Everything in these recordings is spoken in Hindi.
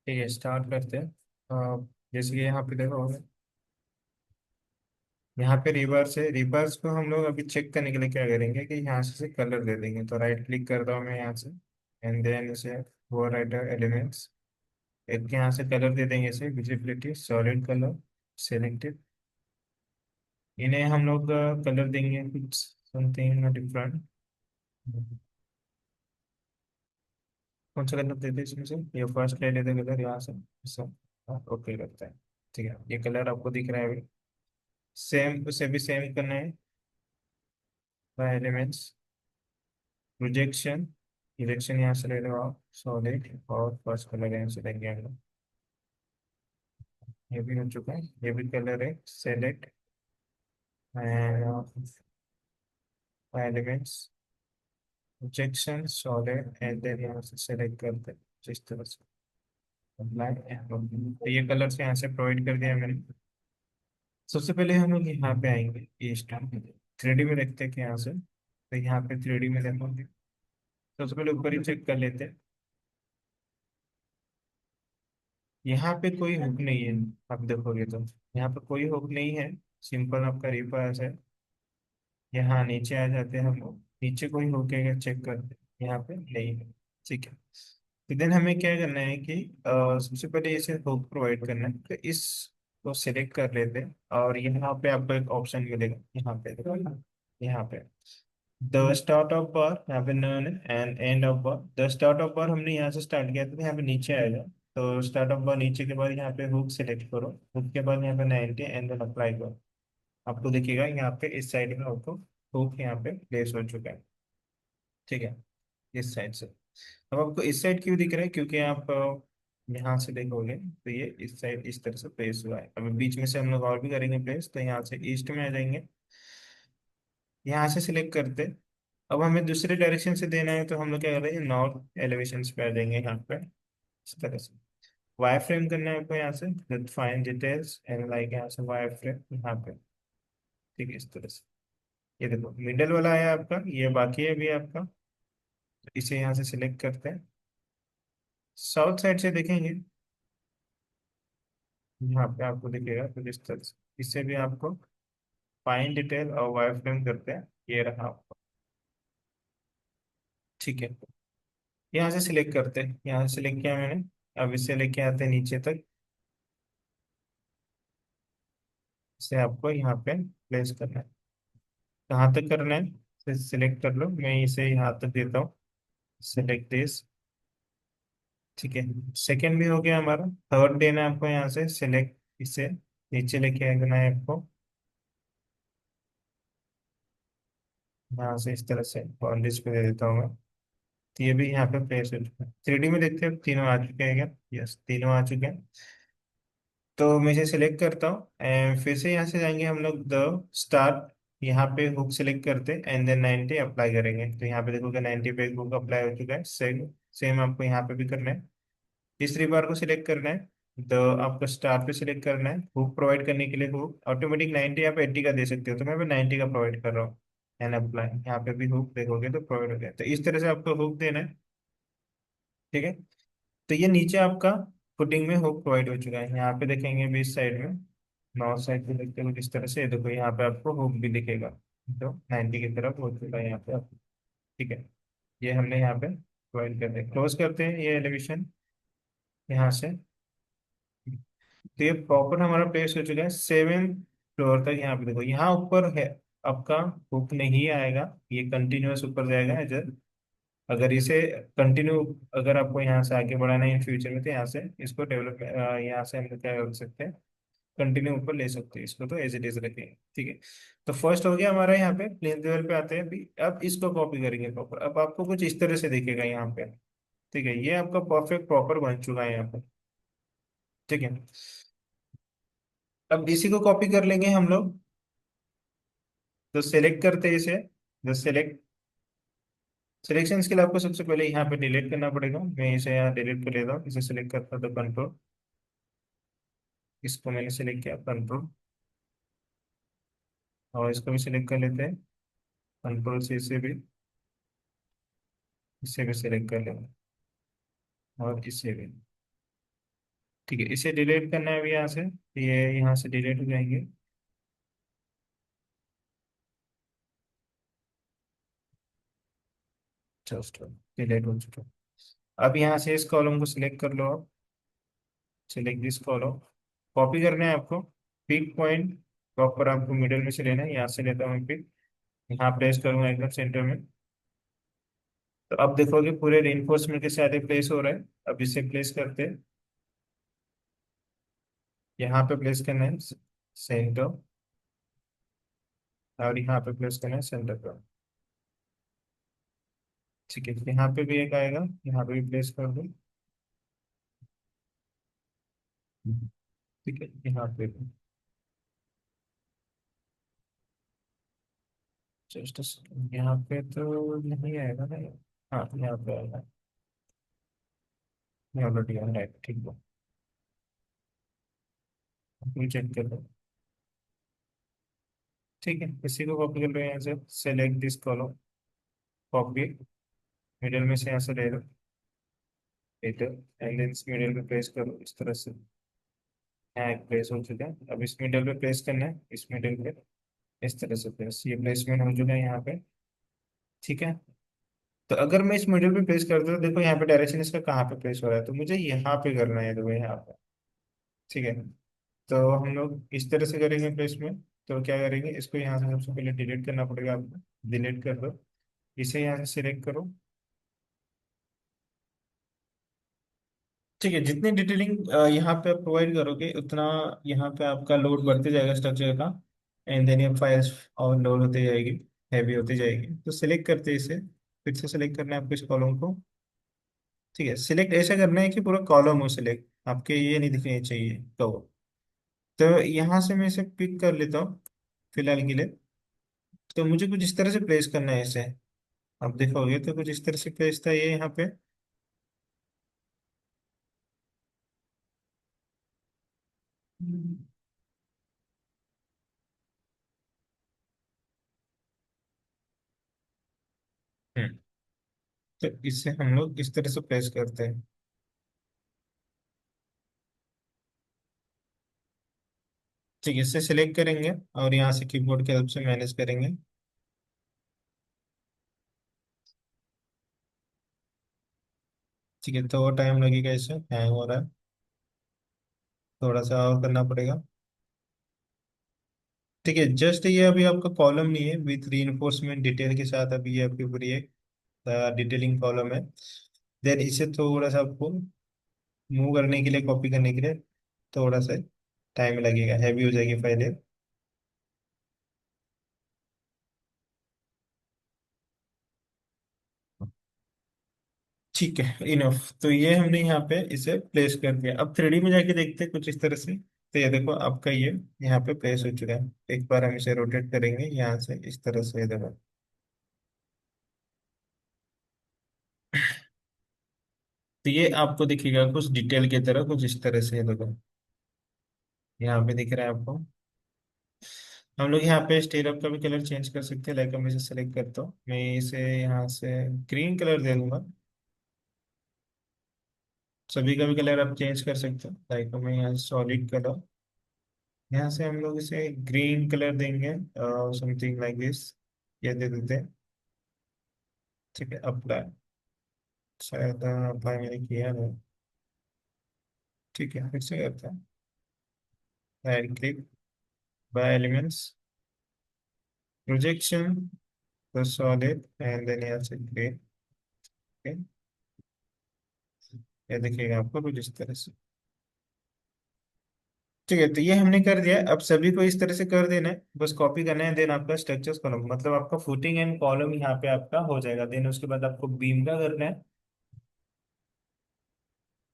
ठीक है, स्टार्ट करते हैं। जैसे कि यहाँ पे देखो, यहाँ पे रिवर्स है। रिवर्स को हम लोग अभी चेक करने के लिए क्या करेंगे कि यहाँ से कलर दे देंगे। तो राइट क्लिक करता हूँ मैं यहाँ से, एंड देन इसे वो राइटर एलिमेंट्स, एक यहाँ से कलर दे देंगे, इसे विजिबिलिटी सॉलिड कलर सेलेक्टेड। इन्हें हम लोग कलर देंगे कुछ समथिंग डिफरेंट। कौन सा कलर देते हैं इसमें से? ये फर्स्ट ले लेते कलर यहाँ से, सब ओके करता है। ठीक है, ये कलर आपको दिख रहा है अभी। सेम उसे भी सेम करना है। एलिमेंट्स, प्रोजेक्शन, इलेक्शन यहाँ से ले लो आप, सॉलिड, और फर्स्ट कलर यहाँ से लेंगे हम लोग। ये भी हो चुका है, ये भी कलर है, select and elements, projection, solid, and then यहाँ से सेलेक्ट करते हैं जिस तरह से अप्लाई। तो ये कलर से यहाँ से प्रोवाइड कर दिया मैंने। सबसे पहले हम लोग यहाँ पे आएंगे, ईस्ट, थ्री डी में देखते हैं कि यहाँ से, तो यहाँ पे थ्री डी में देखोगे। सबसे पहले ऊपर ही चेक कर लेते हैं। यहाँ पे कोई हुक नहीं है, आप देखोगे तो यहाँ पे कोई हुक नहीं है। सिंपल आपका रिवर्स है। यहाँ नीचे आ जाते हैं हम लोग, नीचे कोई हुक है चेक करते हैं, यहाँ पे नहीं है। ठीक है, तो देन हमें क्या करना है कि सबसे पहले इसे हुक प्रोवाइड करना है। तो इस को सिलेक्ट कर लेते हैं, और यहाँ पे आपको एक ऑप्शन मिलेगा, यहाँ पे यहाँ पे द स्टार्ट ऑफ बार, यहाँ पे none and end of bar. The start of bar हमने यहाँ से स्टार्ट किया था, तो यहाँ पे नीचे आएगा। तो स्टार्ट ऑफ बार नीचे के बाद यहाँ पे हुक सेलेक्ट करो, हुक के बाद यहाँ पे 90 एंड देन अप्लाई करो। आपको दिखेगा यहाँ पे इस साइड में आपको हुक यहाँ पे प्लेस हो चुका है। ठीक है, इस साइड से। अब आपको इस साइड क्यों दिख रहा है? क्योंकि आप यहाँ से देखोगे तो ये इस साइड इस तरह से प्लेस हुआ है। अभी बीच में से हम लोग और भी करेंगे प्लेस, तो यहाँ से ईस्ट में आ जाएंगे, यहाँ से सिलेक्ट करते। अब हमें दूसरे डायरेक्शन से देना है, तो हम लोग क्या कर रहे हैं, नॉर्थ एलिवेशन पे आ जाएंगे यहाँ पे इस तरह से। वाई फ्रेम करना है आपको यहाँ से, फाइन डिटेल्स एंड लाइक, यहाँ से वाई फ्रेम यहाँ पे। ठीक है, इस तरह से। ये देखो मिडल वाला है आपका, ये बाकी है अभी आपका। तो इसे यहाँ से सिलेक्ट करते हैं, साउथ साइड से देखेंगे, यहाँ पे आपको दिखेगा कुछ इस तरह से। इससे भी आपको फाइन डिटेल और वाई फ्रेम करते हैं, ये रहा आपका। ठीक है, यहाँ से सिलेक्ट करते हैं, यहाँ से सिलेक्ट किया मैंने। अब इसे लेके आते हैं नीचे तक, इसे आपको यहाँ पे प्लेस करना है। कहाँ तक करना है इसे सिलेक्ट कर लो, मैं इसे यहाँ तक देता हूँ, सिलेक्ट दिस। ठीक है, सेकंड भी हो गया हमारा। थर्ड देना है आपको, यहाँ से सिलेक्ट, इसे नीचे लेके आना है आपको, यहाँ से इस तरह से बाउंड्रीज पे दे देता हूँ मैं। तो ये भी यहाँ पे प्लेस हो चुका है। थ्री डी में देखते हैं तीनों आ चुके हैं क्या? यस, तीनों आ चुके हैं। तो मैं इसे सिलेक्ट करता हूँ एंड फिर से यहाँ से जाएंगे हम लोग द स्टार्ट, यहाँ पे हुक सिलेक्ट करते हैं एंड देन 90 अप्लाई करेंगे। तो यहाँ पे देखोगे 90 पे हुक अप्लाई हो चुका है। सेम सेम आपको यहाँ पे भी करना है। तीसरी बार को सिलेक्ट करना है, द आपका स्टार पे सिलेक्ट करना है। हुक प्रोवाइड करने के लिए हुक ऑटोमेटिक 90 आप 80 का दे सकते हो, तो मैं भी 90 का प्रोवाइड कर रहा हूँ। एंड अप्लाई, यहाँ पे भी हुक देखोगे तो प्रोवाइड हो गया। तो इस तरह से आपको हुक देना है। ठीक है, तो ये नीचे आपका फुटिंग में हुक प्रोवाइड हो चुका है। यहाँ पे देखेंगे भी इस साइड में, नॉर्थ साइड पे देखते हो इस तरह से, देखो यहाँ पे आपको हुक भी दिखेगा, तो 90 की तरफ हो चुका है यहाँ पे आपको। ठीक है, ये हमने यहाँ पे प्रोवाइड कर दिया। क्लोज करते हैं ये एलिवेशन यहाँ से। तो ये प्रॉपर हमारा प्लेस हो चुका है 7 फ्लोर तक। यहाँ पे देखो, यहाँ ऊपर है आपका हुक नहीं आएगा, ये कंटिन्यूअस ऊपर जाएगा इधर। अगर इसे कंटिन्यू, अगर आपको यहाँ से आगे बढ़ाना है इन फ्यूचर में, तो यहाँ से इसको डेवलप, यहाँ से हम लोग क्या कर सकते हैं, कंटिन्यू ऊपर ले सकते हैं इसको, तो एज इट इज रखेंगे। ठीक है, तो फर्स्ट हो गया हमारा। यहाँ पे प्लेन लेवल पे आते हैं अभी। अब इसको कॉपी करेंगे प्रॉपर, अब आपको कुछ इस तरह से दिखेगा यहाँ पे। ठीक है, ये आपका परफेक्ट प्रॉपर बन चुका है यहाँ पे। ठीक है, अब इसी को कॉपी कर लेंगे हम लोग। तो सेलेक्ट करते हैं इसे, जो सेलेक्ट, सिलेक्शन के लिए आपको सबसे पहले यहाँ पे डिलीट करना पड़ेगा। मैं इसे यहाँ डिलीट कर लेता हूँ, इसे सिलेक्ट करता हूँ तो कंट्रोल, इसको मैंने सिलेक्ट किया कंट्रोल, और इसको भी सिलेक्ट कर लेते हैं कंट्रोल से। इसे भी सिलेक्ट कर लेंगे, और इसे भी। ठीक है, इसे डिलीट करना है अभी यहाँ से, ये यहाँ से डिलीट हो जाएंगे। जस्ट डिलीट हो चुका। अब यहाँ से इस कॉलम को सिलेक्ट कर लो आप। Select this column. कॉपी करना है आपको। पिक पॉइंट प्रॉपर आपको मिडिल में से लेना है, यहाँ से लेता हूँ पिक। यहाँ प्लेस करूंगा एकदम सेंटर में। तो अब देखोगे पूरे रेनफोर्समेंट के साथ प्लेस हो रहा है। अब इसे प्लेस करते हैं। यहाँ पे प्लेस करना है सेंटर। और यहाँ पे प्लेस करना है सेंटर पर। ठीक है, यहाँ पे भी एक आएगा, यहाँ पे भी प्लेस कर दो। ठीक है, यहाँ पे भी। जस्ट यहाँ पे तो नहीं आएगा ना। हाँ, यहाँ पे आएगा। ऑलरेडी आ रहा है, ठीक है। चेक कर लो। ठीक है, इसी को कॉपी कर लो यहाँ से। Select this column. Copy. Middle में से यहाँ से ले लो। इधर। एंड देन इस मिडिल पे प्लेस करो इस तरह से। यहाँ एक प्लेस हो चुका है, अब इस मिडिल पे प्लेस करना है, इस मिडिल पे। इस तरह से प्लेस, ये प्लेसमेंट हो चुका है यहाँ पे। ठीक है। तो अगर मैं इस मिडिल पे प्लेस करता हूँ, देखो यहाँ पे डायरेक्शन इसका कहाँ पे प्लेस हो रहा है, तो मुझे यहाँ पे करना है, देखो यहाँ पे। ठीक है। तो हम लोग इस तरह से करेंगे प्लेसमेंट। तो क्या करेंगे, इसको यहाँ से सबसे पहले डिलीट करना पड़ेगा आपको। डिलीट कर दो। इसे यहाँ से सिलेक्ट करो। ठीक है, जितनी डिटेलिंग यहाँ पे आप प्रोवाइड करोगे उतना यहाँ पे आपका लोड बढ़ते जाएगा स्ट्रक्चर का। एंड देन ये फाइल्स और लोड होती जाएगी। हैवी होती जाएगी, तो सिलेक्ट करते हैं इसे। फिर से सिलेक्ट करना है आपको इस कॉलम को। ठीक है, सिलेक्ट ऐसा करना है कि पूरा कॉलम हो सिलेक्ट, आपके ये नहीं दिखने चाहिए तो यहाँ से मैं इसे पिक कर लेता हूँ फिलहाल के लिए। तो मुझे कुछ इस तरह से प्लेस करना है इसे। आप देखोगे तो कुछ इस तरह से प्लेस था ये यहाँ पे। हम्म। तो इससे हम लोग इस तरह से प्लेस करते हैं। ठीक है, इससे सिलेक्ट करेंगे और यहाँ से कीबोर्ड की हेल्प से मैनेज करेंगे। ठीक है, तो टाइम लगेगा, इसे हैंग हो रहा है। थोड़ा सा और करना पड़ेगा। ठीक है, जस्ट ये अभी आपका कॉलम नहीं है, विथ रीइंफोर्समेंट डिटेल के साथ अभी ये आपकी पूरी एक डिटेलिंग कॉलम है। देन इसे थोड़ा सा आपको मूव करने के लिए, कॉपी करने के लिए थोड़ा सा टाइम लगेगा, हैवी हो जाएगी पहले। ठीक है, इनफ। तो ये हमने यहाँ पे इसे प्लेस कर दिया। अब थ्री में जाके देखते हैं कुछ इस तरह से। तो ये देखो आपका ये यहाँ पे प्लेस हो चुका है। एक बार हम इसे रोटेट करेंगे यहाँ से इस तरह से, ये देखो। तो ये आपको दिखेगा कुछ डिटेल की तरह, कुछ इस तरह से, ये देखो। यहाँ पे दिख रहा है आपको। हम लोग यहाँ पे स्टेरअप का भी कलर चेंज कर सकते हैं। लाइक मैं इसे सेलेक्ट करता हूँ, मैं इसे यहाँ से ग्रीन कलर दे दूंगा। सभी का भी कलर आप चेंज कर सकते हो। लाइक मैं यहाँ सॉलिड कलर, यहाँ से हम लोग इसे ग्रीन कलर देंगे, समथिंग लाइक दिस। ये दे देते हैं। ठीक है, अप्लाई। शायद अप्लाई मैंने किया है। ठीक है, फिर से करते हैं। Right click, bye elements, projection, तो सॉलिड एंड देन यहाँ से ग्रे। ये देखिएगा आपको कुछ इस तरह से। ठीक है, तो ये हमने कर दिया। अब सभी को इस तरह से कर देना है, बस कॉपी करना है। देन आपका स्ट्रक्चर्स कॉलम, मतलब आपका फुटिंग एंड कॉलम यहाँ पे आपका हो जाएगा। देन उसके बाद आपको बीम का करना है,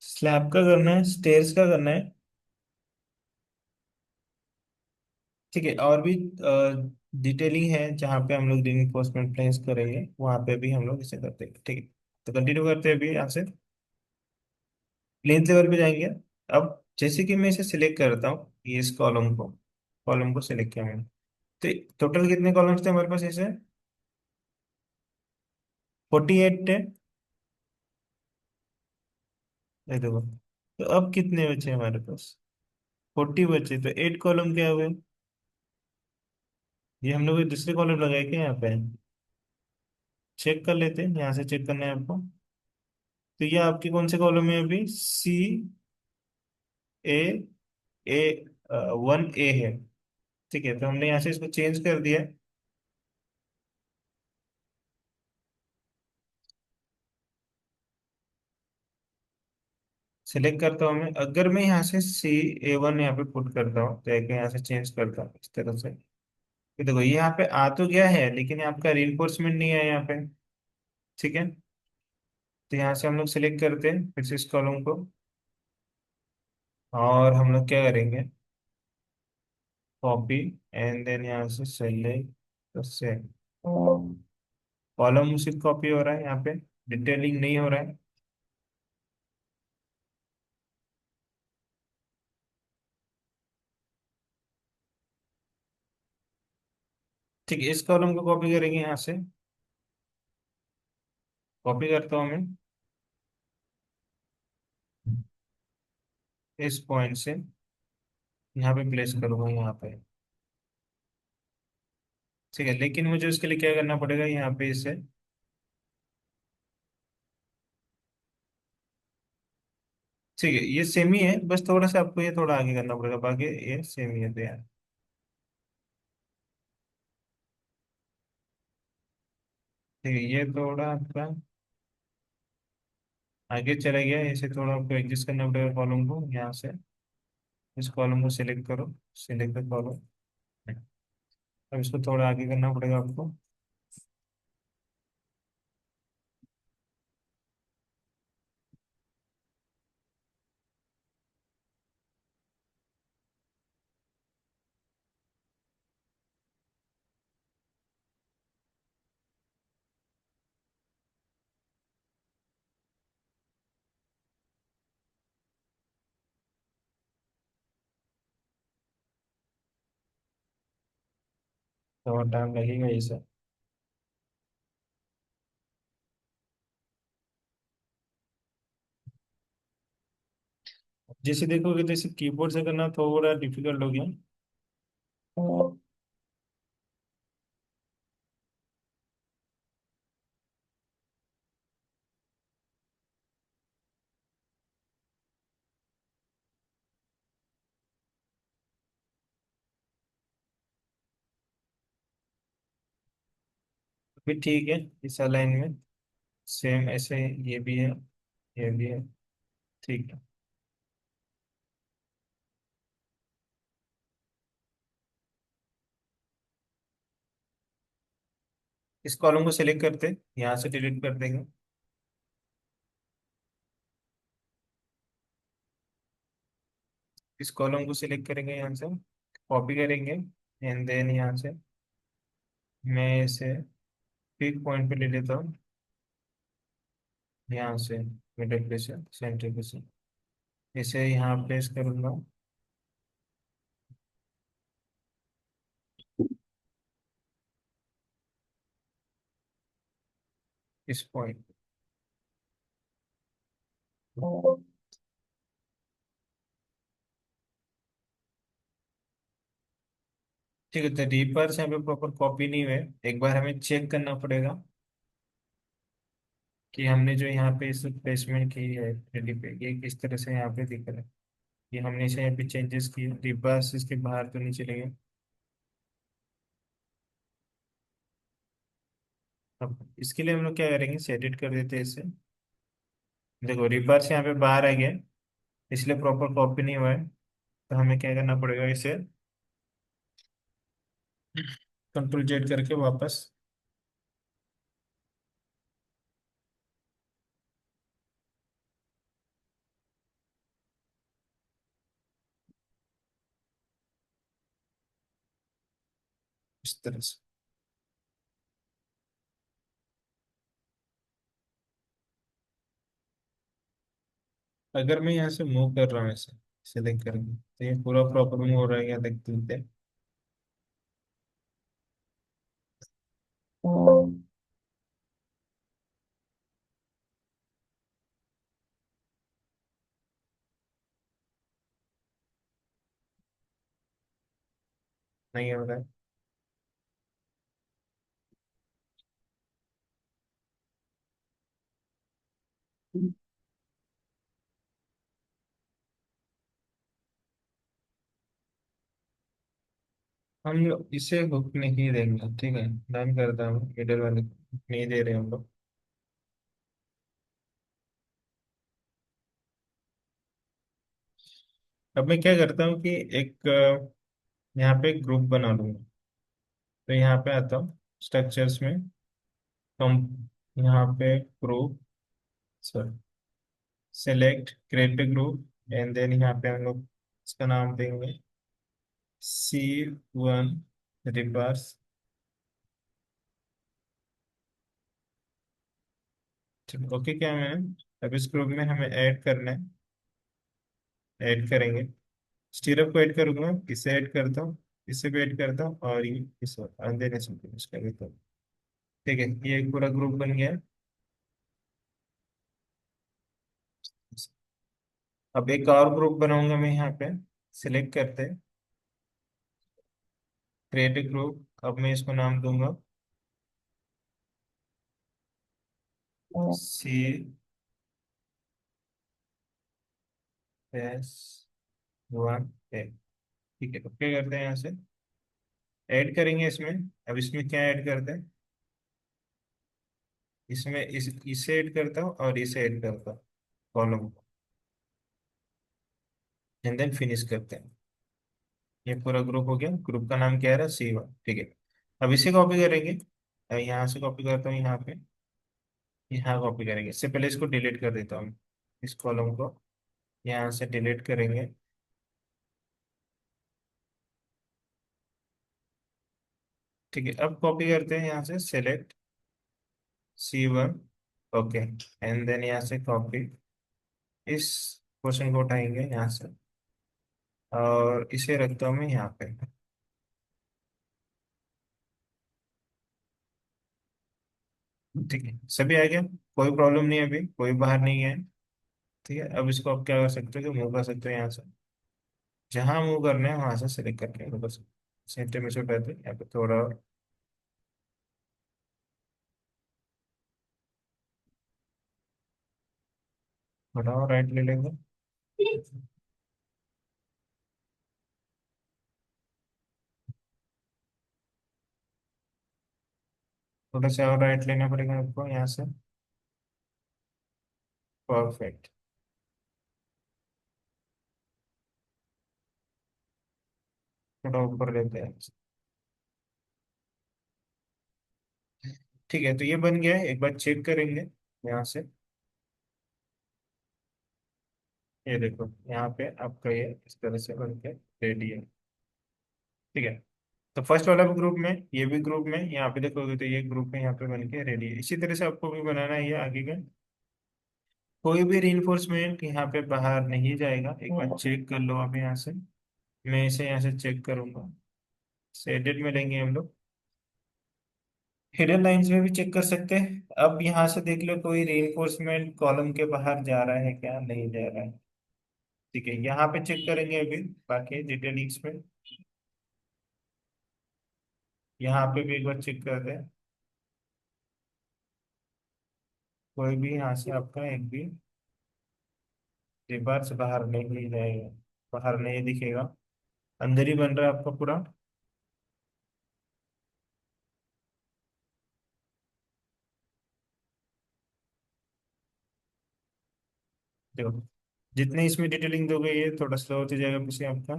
स्लैब का करना है, स्टेयर्स का करना है। ठीक है, और भी डिटेलिंग है जहाँ पे हम लोग रिइंफोर्समेंट प्लेस करेंगे, वहाँ पे भी हम लोग इसे करते हैं। ठीक है, तो कंटिन्यू करते हैं अभी यहाँ से। प्लेन लेवल पे जाएंगे। अब जैसे कि मैं इसे सिलेक्ट करता हूँ, ये इस कॉलम को सिलेक्ट किया मैंने। तो टोटल कितने कॉलम्स थे हमारे पास इसे? 48 थे। ये देखो। तो अब कितने बचे हमारे पास? 40 बचे, तो 8 कॉलम क्या हुए? ये हम लोग ये दूसरे कॉलम लगाए क्या यहाँ पे? चेक कर लेते हैं, यहाँ से चेक करना है आपको। तो ये आपके कौन से कॉलम में अभी? ए, ए, 1A है। ठीक है, तो हमने यहाँ से इसको चेंज कर दिया। सिलेक्ट करता हूँ मैं, अगर मैं यहाँ से CA1 यहाँ पे पुट करता हूँ, तो एक यहाँ से चेंज करता हूँ इस तरह से। ये देखो, ये यहाँ पे आ तो गया है, लेकिन आपका रीइंफोर्समेंट नहीं है यहाँ पे। ठीक है, तो यहाँ से हम लोग सिलेक्ट करते हैं फिर से इस कॉलम को, और हम लोग क्या करेंगे? कॉपी, एंड देन यहाँ से सेलेक्ट से कॉलम उसी कॉपी हो रहा है यहाँ पे, डिटेलिंग नहीं हो रहा है। ठीक है, इस कॉलम को कॉपी करेंगे यहाँ से। कॉपी करता हूँ मैं इस पॉइंट से, यहाँ पे प्लेस करूंगा यहाँ पे। ठीक है, लेकिन मुझे उसके लिए क्या करना पड़ेगा? यहाँ पे इसे, ठीक है, ये सेम ही है, बस थोड़ा सा आपको ये थोड़ा आगे करना पड़ेगा, बाकी ये सेम ही है तो यार। ठीक है, ये थोड़ा आपका आगे चला गया, इसे थोड़ा आपको एडजस्ट करना पड़ेगा कॉलम को यहाँ से। इस कॉलम को सिलेक्ट करो, सिलेक्ट द कॉलम। अब इसको थोड़ा आगे करना पड़ेगा आपको। थोड़ा टाइम लगेगा इसे। जैसे देखोगे, जैसे कीबोर्ड से करना थोड़ा डिफिकल्ट हो गया। भी ठीक है, इस लाइन में सेम ऐसे, ये भी है, ये भी है। ठीक है, इस कॉलम को सिलेक्ट करते, यहाँ से डिलीट कर देंगे। इस कॉलम को सिलेक्ट करेंगे यहाँ से, कॉपी करेंगे, एंड देन यहाँ से मैं इसे पिक पॉइंट पे ले लेता हूँ, यहाँ से मिडिल पे से सेंटर पे से इसे यहाँ प्लेस करूंगा। इस पॉइंट, ठीक है, तो रीपर्स यहाँ पे प्रॉपर कॉपी नहीं हुए। एक बार हमें चेक करना पड़ेगा कि हमने जो यहाँ पे इस प्लेसमेंट की है थ्रेडी पे, ये किस तरह से यहाँ पे दिख रहा है। ये हमने इसे यहाँ पे चेंजेस किए, रीपर्स इसके बाहर तो नहीं चलेंगे। अब इसके लिए हम लोग क्या करेंगे? इसे एडिट कर देते हैं इसे। देखो, रीपर्स यहाँ पे बाहर आ गया, इसलिए प्रॉपर कॉपी नहीं हुआ है। तो हमें क्या करना पड़ेगा? इसे कंट्रोल Z करके वापस इस तरह से। अगर मैं यहाँ से मूव कर रहा हूँ ऐसे सिलेक्ट करके, तो ये पूरा प्रॉपर मूव हो रहा है, क्या देखते देखते। नहीं हो रहा है। हम लोग इसे हुक नहीं देंगे, ठीक है, डन करता हूँ, मिडिल वाले को hook नहीं दे रहे हम लोग। अब मैं क्या करता हूँ कि एक यहाँ पे ग्रुप बना लूंगा। तो यहाँ पे आता हूँ स्ट्रक्चर्स में, हम यहाँ पे group, sorry, select create group, and then यहाँ पे हम लोग इसका नाम देंगे C1 रिवर्स। ओके, क्या है, अब इस ग्रुप में हमें ऐड करना है, ऐड करेंगे। स्टीरअप को ऐड करूंगा, इसे ऐड करता हूँ, इसे भी ऐड करता हूँ, और ये इस अंधेरे से फिनिश कर देता हूँ। ठीक है, ये एक पूरा ग्रुप बन गया है। अब एक और ग्रुप बनाऊंगा मैं यहाँ पे, सिलेक्ट करते हैं, क्रिएट ए ग्रुप। अब मैं इसको नाम दूंगा CS1 है। ठीक है, अब क्या करते हैं, यहाँ से ऐड करेंगे इसमें। अब इसमें क्या ऐड करते हैं, इसमें इसे ऐड करता हूँ और इसे ऐड करता हूँ, कॉलम को, एंड देन फिनिश करते हैं। ये पूरा ग्रुप हो गया, ग्रुप का नाम क्या है, C1, ठीक है। अब इसे कॉपी करेंगे, अब यहाँ से कॉपी करता हूँ यहाँ पे, यहाँ कॉपी करेंगे। इससे पहले इसको डिलीट कर देता हूँ, इस कॉलम को यहाँ से डिलीट करेंगे। ठीक है, अब कॉपी करते हैं यहाँ से, select C1, okay, and then यहाँ से कॉपी, इस क्वेश्चन को उठाएंगे यहाँ से, और इसे रखता हूँ मैं यहाँ पे। ठीक है, सभी आ गया, कोई प्रॉब्लम नहीं है, अभी कोई बाहर नहीं है। ठीक है, अब इसको आप क्या कर सकते हो कि मूव कर सकते हो यहाँ से, जहाँ मूव करना है वहां से सेलेक्ट करके मूव कर सकते हो। सेंटर में से उठाते हैं, यहाँ पे थोड़ा और, थोड़ा और राइट ले लेंगे। थोड़ा सा और राइट लेना पड़ेगा आपको यहाँ से। परफेक्ट। थोड़ा ऊपर लेते हैं। ठीक है, तो ये बन गया है, एक बार चेक करेंगे यहाँ से। ये देखो, यहाँ पे आपका ये इस तरह से बन के रेडी है। ठीक है, तो फर्स्ट वाला भी ग्रुप में, ये भी ग्रुप में, यहाँ पे देखोगे तो ये ग्रुप में यहाँ पे बन के रेडी है। इसी तरह से आपको भी बनाना है ये आगे का। कोई भी रीइंफोर्समेंट यहाँ पे बाहर नहीं जाएगा, एक बार चेक कर लो आप यहाँ से। मैं इसे यहाँ से चेक करूंगा, से एडिट में लेंगे हम लोग, हिडन लाइंस में भी चेक कर सकते हैं। अब यहाँ से देख लो कोई रीइंफोर्समेंट कॉलम के बाहर जा रहा है क्या, नहीं जा रहा है। ठीक है, यहाँ पे चेक करेंगे अभी, बाकी डिटेलिंग्स में, यहाँ पे भी एक बार चेक करते हैं। कोई भी यहाँ से आपका एक भी रिवर्स बाहर नहीं जाएगा, बाहर नहीं दिखेगा, अंदर ही बन रहा है आपका पूरा। देखो, जितने इसमें डिटेलिंग दोगे ये थोड़ा स्लो होते जाएगा पीछे आपका।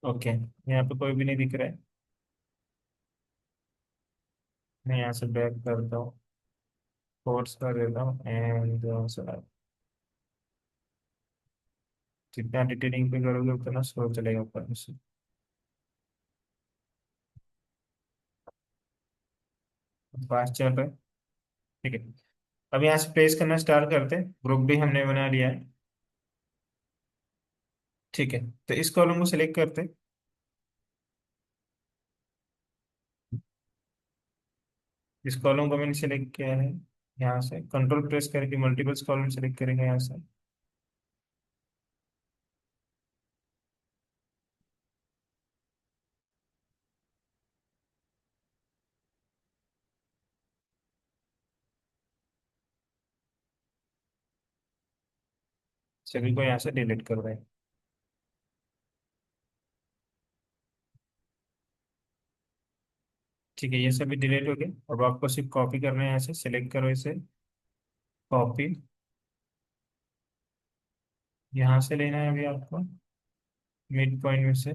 ओके, यहाँ पे कोई भी नहीं दिख रहा है। मैं यहाँ से बैक करता हूँ, फोर्स कर देता हूँ, एंड जितना डिटेलिंग पे करोगे उतना स्लो चलेगा ऊपर से। फास्ट चल रहा है। ठीक है, अब यहाँ से पेस्ट करना स्टार्ट करते हैं, ग्रुप भी हमने बना लिया है। ठीक है, तो इस कॉलम को सिलेक्ट करते हैं, इस कॉलम को मैंने सिलेक्ट किया है, यहाँ से कंट्रोल प्रेस करके मल्टीपल्स कॉलम सेलेक्ट करेंगे यहाँ से। सभी को यहाँ से डिलीट कर दें। ठीक है, ये सभी डिलीट हो गए। अब आपको सिर्फ कॉपी करना है, यहाँ से सिलेक्ट करो इसे, कॉपी। यहाँ से लेना है अभी आपको मिड पॉइंट में से।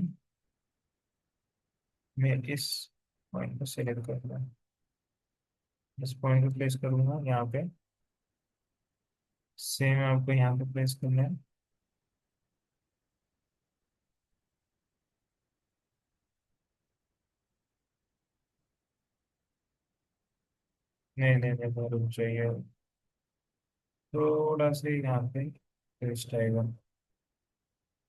मैं इस पॉइंट को सिलेक्ट करूँगा, इस पॉइंट को प्लेस करूँगा यहाँ पे। सेम आपको यहाँ पे प्लेस करना है। नहीं नहीं नहीं, बहुत रुक चाहिए। थोड़ा सा यहाँ पे पेस्ट आएगा।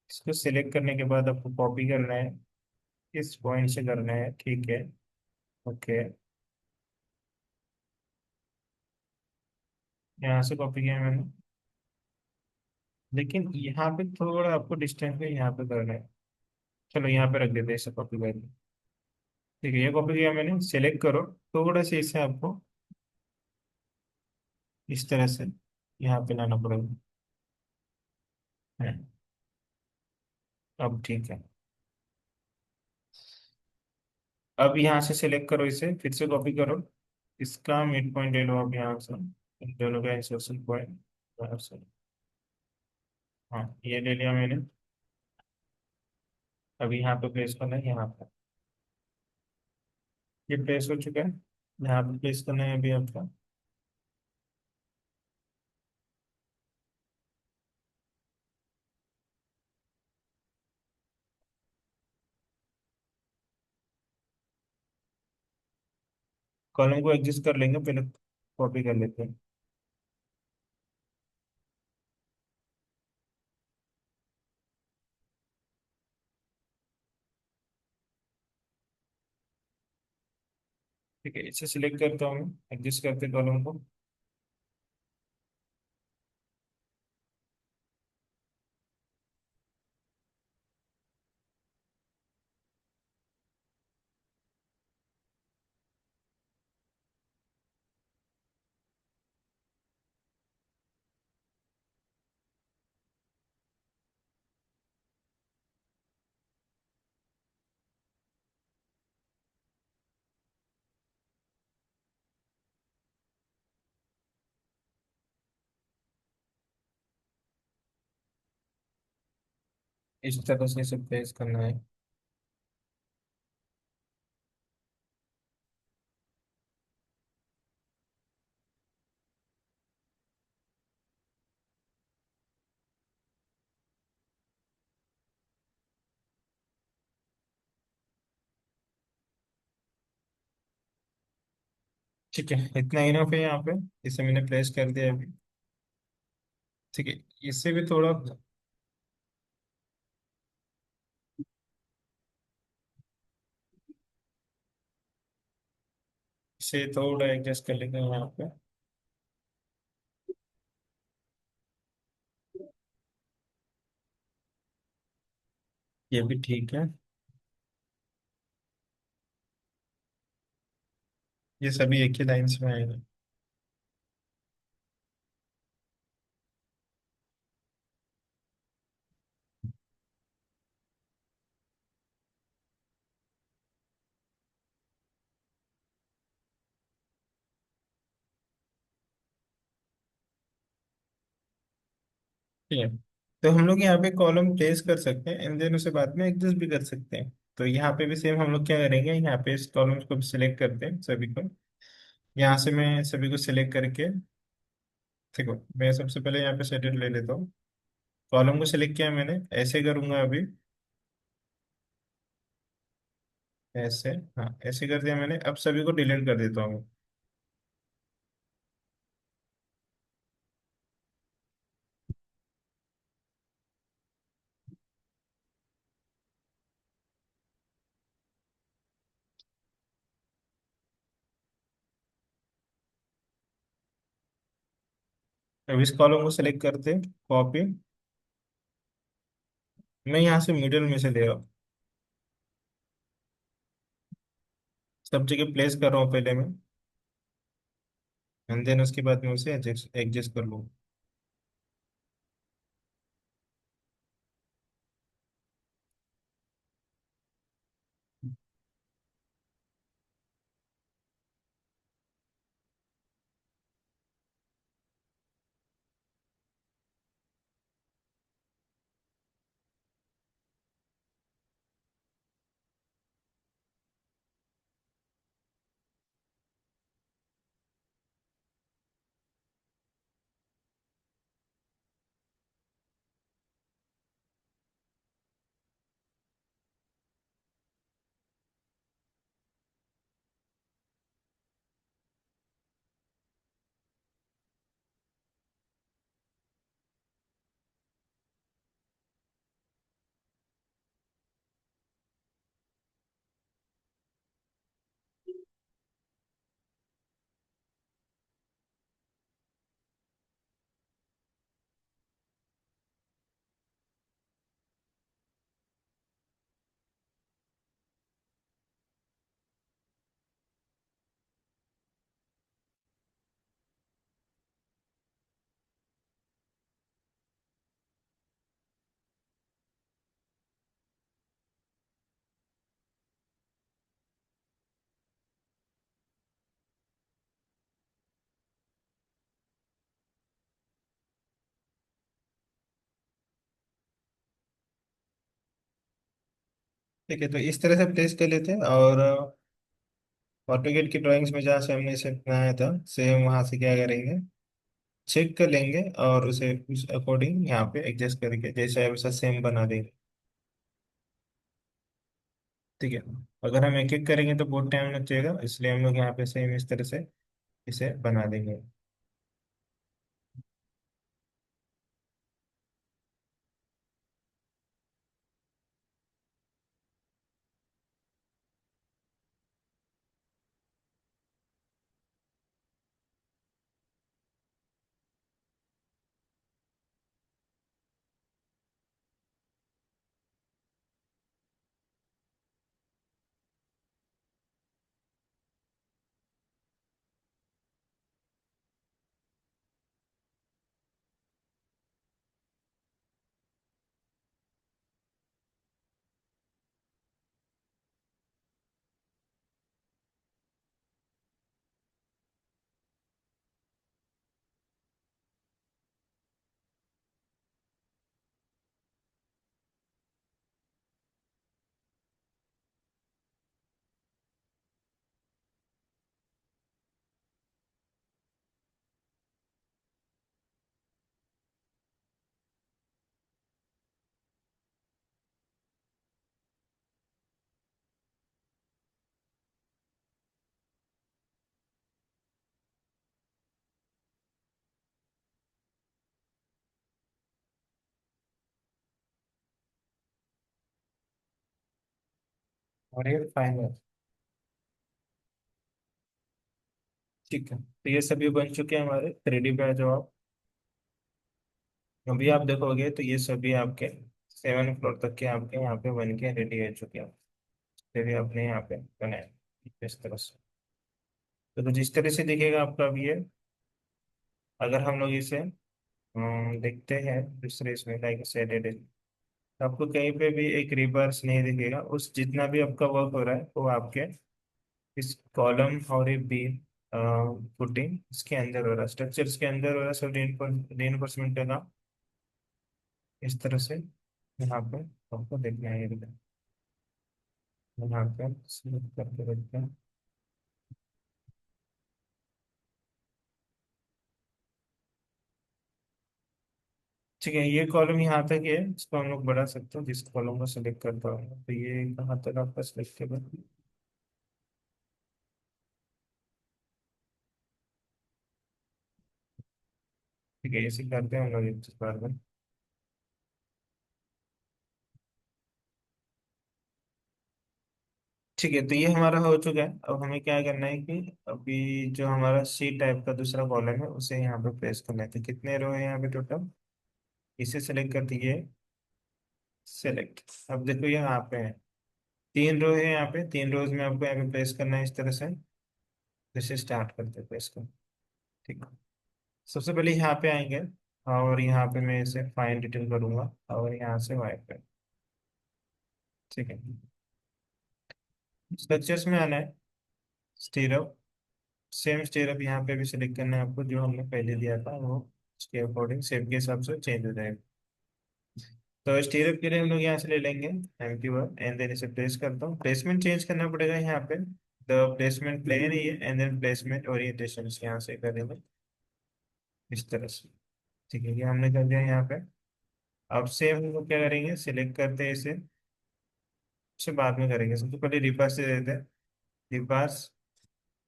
इसको सिलेक्ट करने के बाद आपको कॉपी करना है, इस पॉइंट से करना है, ठीक है। ओके, यहाँ से कॉपी किया मैंने, लेकिन यहाँ पे थोड़ा आपको डिस्टेंस में यहाँ पे करना है। चलो यहाँ पे रख देते हैं इसे कॉपी करके। ठीक है, ये कॉपी किया मैंने, सिलेक्ट करो। थोड़ा सा इसे आपको इस तरह से यहाँ पे लाना पड़ेगा। है, अब ठीक है। अब यहाँ से सिलेक्ट करो इसे, फिर से कॉपी करो, इसका मिड पॉइंट ले लो आप यहाँ से, इन दोनों का इंसर्शन पॉइंट यहाँ से। हाँ, ये ले लिया मैंने। अभी यहाँ पे प्लेस करना है, यहाँ पे। ये प्लेस हो चुका है, यहाँ पे प्लेस करना है अभी आपका। कॉलम को एडजस्ट कर लेंगे पहले, कॉपी कर लेते हैं। ठीक है, इसे सिलेक्ट करता हूँ, एडजस्ट करते कॉलम को। इस तरह से इसे प्लेस करना है। ठीक है, इतना इनफ है यहाँ पे। इसे मैंने प्लेस कर दिया अभी। ठीक है, इससे भी थोड़ा, इसे थोड़ा एडजस्ट कर लेंगे यहाँ पे। ये भी ठीक है। ये सभी एक ही लाइन में आएंगे। ठीक है, तो हम लोग यहाँ पे कॉलम प्लेस कर सकते हैं, एंड देन उसे बाद में एडजस्ट भी कर सकते हैं। तो यहाँ पे भी सेम हम लोग क्या करेंगे, यहाँ पे इस कॉलम्स को सिलेक्ट करते हैं सभी को। यहाँ से मैं सभी को सिलेक्ट करके, देखो मैं सबसे पहले यहाँ पे सेटेड ले लेता हूँ। कॉलम को सिलेक्ट किया मैंने, ऐसे करूंगा अभी, ऐसे। हाँ, ऐसे कर दिया मैंने, अब सभी को डिलीट कर देता हूँ। अब इस कॉलम को सेलेक्ट करते, कॉपी। मैं यहाँ से मिडिल में से दे रहा हूँ, सब जगह प्लेस कर रहा हूँ पहले मैं, एंड देन उसके बाद में उसे एडजस्ट एडजस्ट कर लूँ। ठीक है, तो इस तरह से प्लेस कर लेते हैं, और ऑटोकेड की ड्राइंग्स में जहाँ से हमने इसे बनाया था, सेम वहाँ से क्या करेंगे, चेक कर लेंगे और उसे उस अकॉर्डिंग यहाँ पे एडजस्ट करके जैसा है वैसा सेम बना देंगे। ठीक है। अगर हम एक एक करेंगे तो बहुत टाइम लग जाएगा, इसलिए हम लोग यहाँ पे सेम इस तरह से इसे बना देंगे। और ये फाइनल। ठीक है, तो ये सभी बन चुके हैं हमारे 3D पे। आ जाओ आप। अभी आप देखोगे तो ये सभी आपके 7 फ्लोर तक के आपके यहाँ पे बन के रेडी हो चुके हैं। फिर आपने यहाँ पे बनाया इस तरह से। तो कुछ इस तरह से दिखेगा आपका अब ये। अगर हम लोग इसे देखते हैं दूसरे इसमें लाइक सेडेड, आपको कहीं पे भी एक रिवर्स नहीं दिखेगा। उस जितना भी आपका वर्क हो रहा है वो आपके इस कॉलम और ये बीम फुटिंग इसके अंदर हो रहा है, स्ट्रक्चर्स के अंदर हो रहा है। सब रीइंफोर्समेंट का काम इस तरह से यहाँ पे आपको देखना है। यहाँ पे select करके रखते हैं। ठीक है, ये कॉलम यहाँ तक है, इसको हम लोग बढ़ा सकते हैं। जिस कॉलम को सेलेक्ट करता हूँ तो ये कहाँ तक आपका सिलेक्टेबल। ठीक है, इसी करते हैं हम लोग इस बार में। ठीक है, तो ये हमारा हो चुका है। अब हमें क्या करना है कि अभी जो हमारा सी टाइप का दूसरा कॉलम है उसे यहाँ पे प्लेस करना है। तो कितने रो है यहाँ पे टोटल, इसे सेलेक्ट कर दिए, सेलेक्ट। अब देखो ये यहाँ पे है, 3 रो है यहाँ पे, 3 रोज में आपको यहाँ पे प्लेस करना है इस तरह से। जैसे स्टार्ट करते हैं प्लेस को। ठीक है, सबसे पहले यहाँ पे आएंगे और यहाँ पे मैं इसे फाइन डिटेल करूंगा और यहाँ से वाइप कर। ठीक है, स्ट्रक्चर्स में आना है, स्टीरअप, सेम स्टीरअप यहाँ पे भी सिलेक्ट करना है आपको, जो हमने पहले दिया था वो उसके अकॉर्डिंग सेम के हिसाब से चेंज हो जाएगा। तो स्टीरअप के लिए हम लोग यहाँ से ले लेंगे MT1 एंड देन इसे प्लेस करता हूँ। प्लेसमेंट चेंज करना पड़ेगा यहाँ पे, द प्लेसमेंट प्लेन ही है एंड देन प्लेसमेंट ओरिएंटेशन यहाँ से करेंगे इस तरह से। ठीक है, ये हमने कर दिया यहाँ पे। अब सेम हम लोग क्या करेंगे, सिलेक्ट करते हैं इसे, उसे बाद में करेंगे। सबसे पहले रिवर्स से देते हैं, रिवर्स।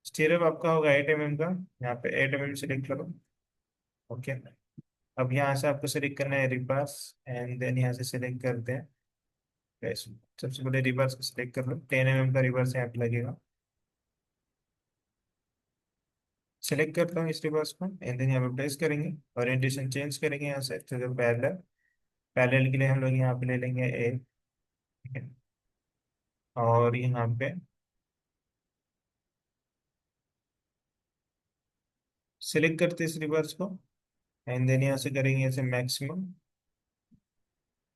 स्टीयरअप आपका होगा 8 mm का, यहाँ पे 8 mm सिलेक्ट करो। ओके, अब यहाँ से आपको सिलेक्ट करना है रिवर्स एंड देन यहाँ से सिलेक्ट करते हैं प्लेस। सबसे पहले रिवर्स को सिलेक्ट कर लो, 10 mm का रिवर्स यहाँ पे लगेगा। सिलेक्ट करता हूँ इस रिवर्स को एंड देन यहाँ पे प्लेस करेंगे, ओरिएंटेशन चेंज करेंगे यहाँ से तो पैरेलल। पैरेलल के लिए हम लोग यहाँ पे ले लेंगे ए। ठीक है, और यहाँ पे सिलेक्ट करते हैं इस रिवर्स को एंड देन यहाँ से करेंगे ऐसे मैक्सिमम।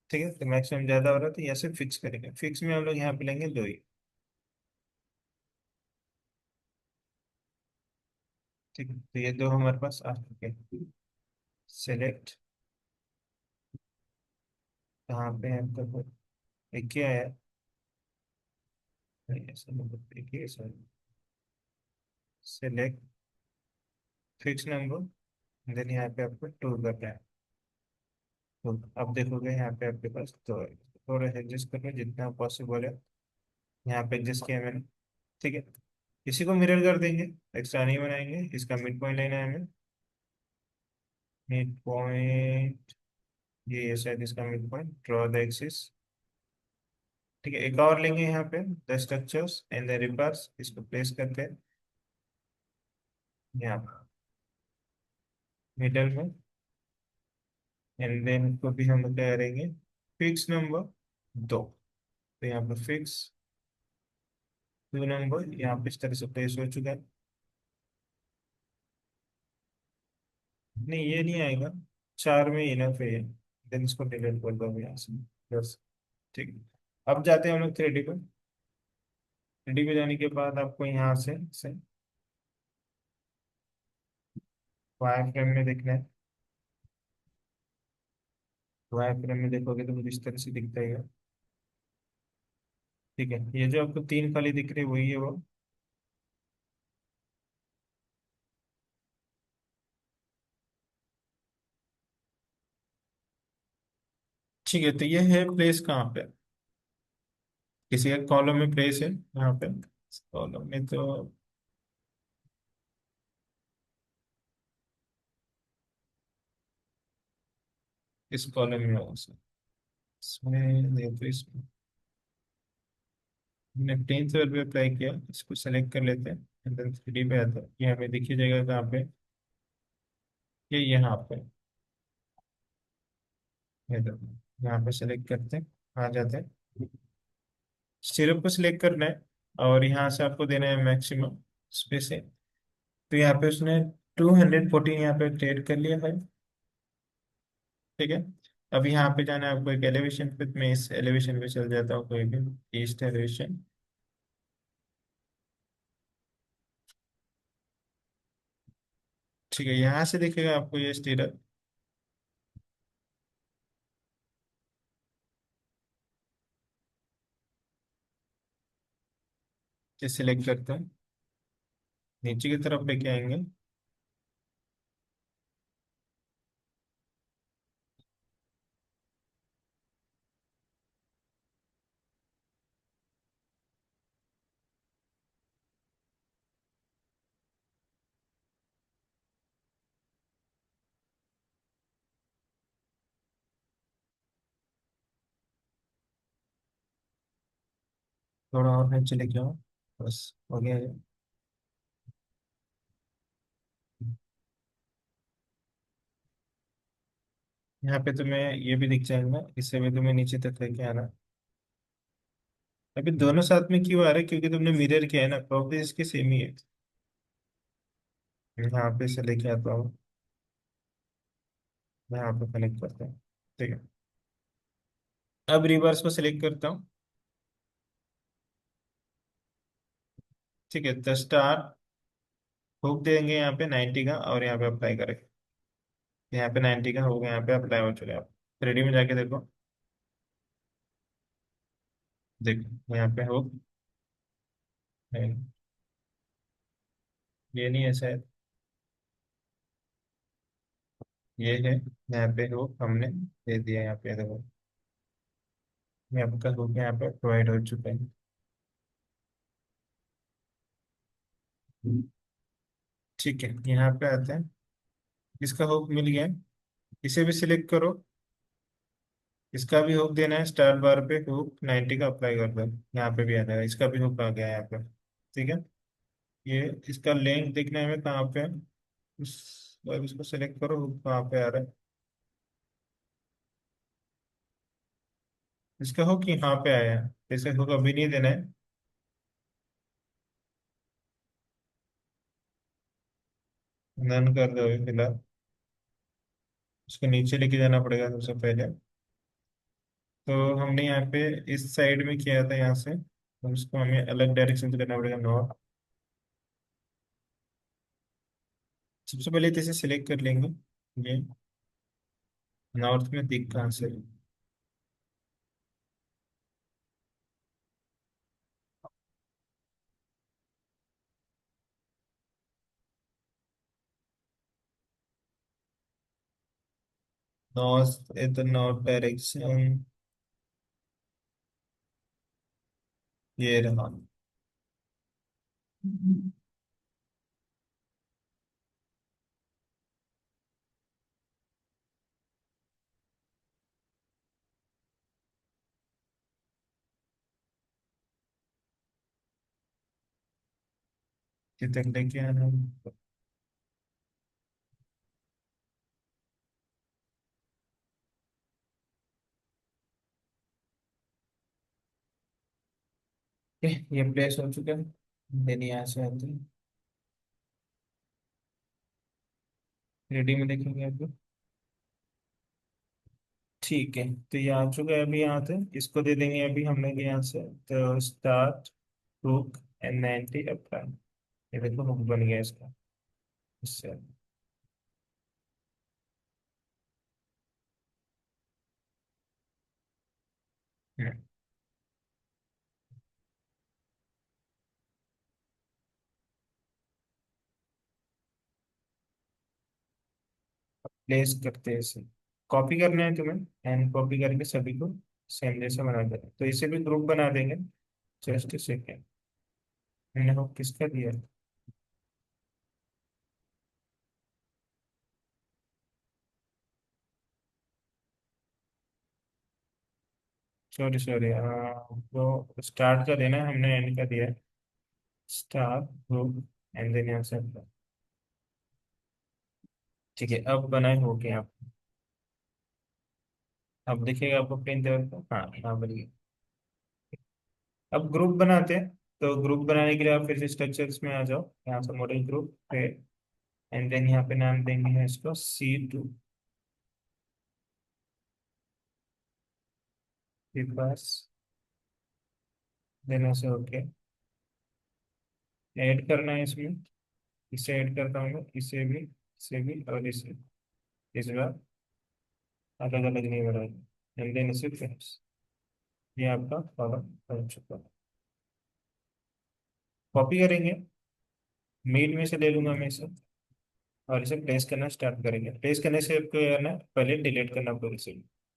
ठीक है, तो मैक्सिमम ज्यादा हो रहा है तो यहाँ से फिक्स करेंगे, फिक्स में हम लोग यहाँ पे लेंगे 2 ही। ठीक है, तो ये 2 हमारे पास आ चुके हैं। सेलेक्ट, कहाँ पे है आपका, एक ही आया, नहीं, ऐसा नहीं, एक ही sorry. Select, fix number, then यहाँ पे आपको 2 करना है। तो अब देखोगे यहाँ पे आपके पास तो थोड़ा एडजस्ट करना जितना पॉसिबल है, यहाँ पे एडजस्ट किया मैंने। ठीक है, इसी को मिरर कर देंगे, एक्स्ट्रा नहीं बनाएंगे। इसका मिड पॉइंट लेना है हमें, मिड पॉइंट, ये है शायद इसका mid point, draw the axis. ठीक है, एक और लेंगे यहाँ पे, the structures and the reapers, इसको प्लेस करते हैं यहाँ मिडल में एंड देन को भी हम क्या करेंगे, फिक्स नंबर 2। तो यहाँ पे फिक्स 2 नंबर यहाँ पे इस तरह से प्लेस हो चुका है। नहीं ये नहीं आएगा, 4 में इनफ है, देन इसको डिलीट कर दो यहाँ से बस। ठीक है, अब जाते हैं हम लोग 3D पे। 3D पे जाने के बाद आपको यहाँ से वायर फ्रेम में देखना है। वायर फ्रेम में देखोगे तो कुछ इस तरह से दिखता है। ठीक है, ये जो आपको 3 खाली दिख रही है वही है वो। ठीक है, तो ये है प्लेस कहाँ पे, किसी एक कॉलम में प्लेस है यहाँ पे, कॉलम में तो इस कॉलम में हो सकता है। इसमें ये तो इसमें हमने 10th पे अप्लाई किया, इसको सेलेक्ट कर लेते हैं एंड देन 3D पे आता है, ये हमें दिख ही जाएगा कहाँ पे, ये यहाँ पे। ये देखो, यहाँ पे सेलेक्ट करते हैं, आ जाते हैं, सिरप को सिलेक्ट करना है और यहाँ से आपको देना है मैक्सिमम स्पेस है। तो यहाँ पे उसने 214 यहाँ पे क्रिएट कर लिया है। ठीक है, अब यहाँ पे जाना है आपको एक एलिवेशन पे, मैं इस एलिवेशन पे चल जाता हूँ, कोई भी ईस्ट एलिवेशन। ठीक है, यहाँ से दिखेगा आपको ये स्टीरअप, ये सिलेक्ट करते हैं, नीचे की तरफ लेके आएंगे। थोड़ा और नीचे लेके आओ। बस हो गया ये। यहाँ पे तुम्हें ये भी दिख जाएगा, इससे भी तुम्हें नीचे तक लेके आना। अभी दोनों साथ में क्यों आ रहे हैं? क्योंकि तुमने मिरर किया है ना, प्रॉपर्टी इसकी सेम ही है। यहाँ पे से लेके आता हूँ, यहाँ पे कनेक्ट करता हूँ। ठीक है। अब रिवर्स को सिलेक्ट करता हूँ। ठीक है, तो स्टार हुक देंगे यहाँ पे 90 का, और यहाँ पे अप्लाई करेंगे। यहाँ पे 90 का होगा, यहाँ पे अप्लाई हो चुका है। आप थ्री में जाके देखो। देखो यहाँ पे हुक है। ये नहीं है शायद, ये है। यहाँ पे हुक हमने दे दिया, यहाँ पे देखो। यहाँ पे हुक यहाँ पे प्रोवाइड हो चुका है। ठीक है, यहाँ पे आते हैं। इसका हुक मिल गया, इसे भी सिलेक्ट करो। इसका भी हुक देना है, स्टार बार पे हुक 90 का अप्लाई कर दो। यहाँ पे भी आ जाएगा, इसका भी हुक आ गया है यहाँ पे। ठीक है। ये इसका लेंथ देखना है हमें कहाँ पे है। अब इसको सेलेक्ट करो, हुक कहाँ पे आ रहा है। इसका हुक यहाँ पे आया है, जैसे हुक अभी नहीं देना है। नन कर दो अभी फिलहाल। इसको नीचे लेके जाना पड़ेगा सबसे पहले। तो हमने यहाँ पे इस साइड में किया था, यहाँ से तो उसको हमें अलग डायरेक्शन से करना पड़ेगा, नॉर्थ। सबसे पहले तो इसे सिलेक्ट कर लेंगे। ये नॉर्थ में दिख कहाँ से? North in the north direction. ये रहा। कितने लेके आना? ये प्लेस हो चुका है। देन यहाँ से आते हैं, रेडी में देखेंगे आपको। ठीक है, तो ये आ चुका है। अभी यहाँ से इसको दे देंगे अभी हमने यहाँ से, तो स्टार्ट हुक एंड 90 अप्लाई। ये देखो हुक बन गया इसका, इससे प्लेस करते हैं इसे। कॉपी करना है तुम्हें, एंड कॉपी करके सभी को सेम जैसे बना देना। तो इसे भी ग्रुप बना देंगे। जस्ट सेकेंड, मैंने हुक किसका दिया? सॉरी सॉरी, वो स्टार्ट का देना है, हमने एंड का दिया है। स्टार्ट ग्रुप एंड देन यहाँ से apply। ठीक है, अब बनाए हो गया आप। अब देखिएगा आपको प्लेन टेबल को, हाँ यहाँ बन गया। अब ग्रुप बनाते हैं। तो ग्रुप बनाने के लिए आप फिर से स्ट्रक्चर्स में आ जाओ, यहाँ से मॉडल ग्रुप पे, एंड देन यहाँ पे नाम देंगे है इसको C2। फिर बस देने से ओके। ऐड करना है इसमें, इसे ऐड करता हूँ मैं, इसे भी और इसे। इस बार अलग अलग नहीं बनाएंगे, एंड देन इसे फिनिश। ये आपका कॉलम बन चुका है। कॉपी करेंगे, मेल में से ले लूंगा मैं इसे, और इसे प्लेस करना स्टार्ट करेंगे। प्लेस करने से आपको ये है ना, पहले डिलीट करना पड़ेगा इसे।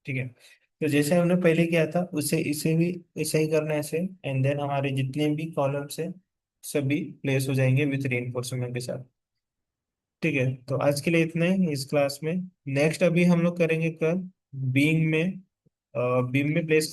ठीक है, तो जैसे हमने पहले किया था उसे इसे भी ऐसे ही करना है ऐसे। एंड देन हमारे जितने भी कॉलम्स हैं सभी प्लेस हो जाएंगे विथ रीइंफोर्समेंट के साथ। ठीक है, तो आज के लिए इतना ही इस क्लास में। नेक्स्ट अभी हम लोग करेंगे कल बीइंग में, बीम में प्लेस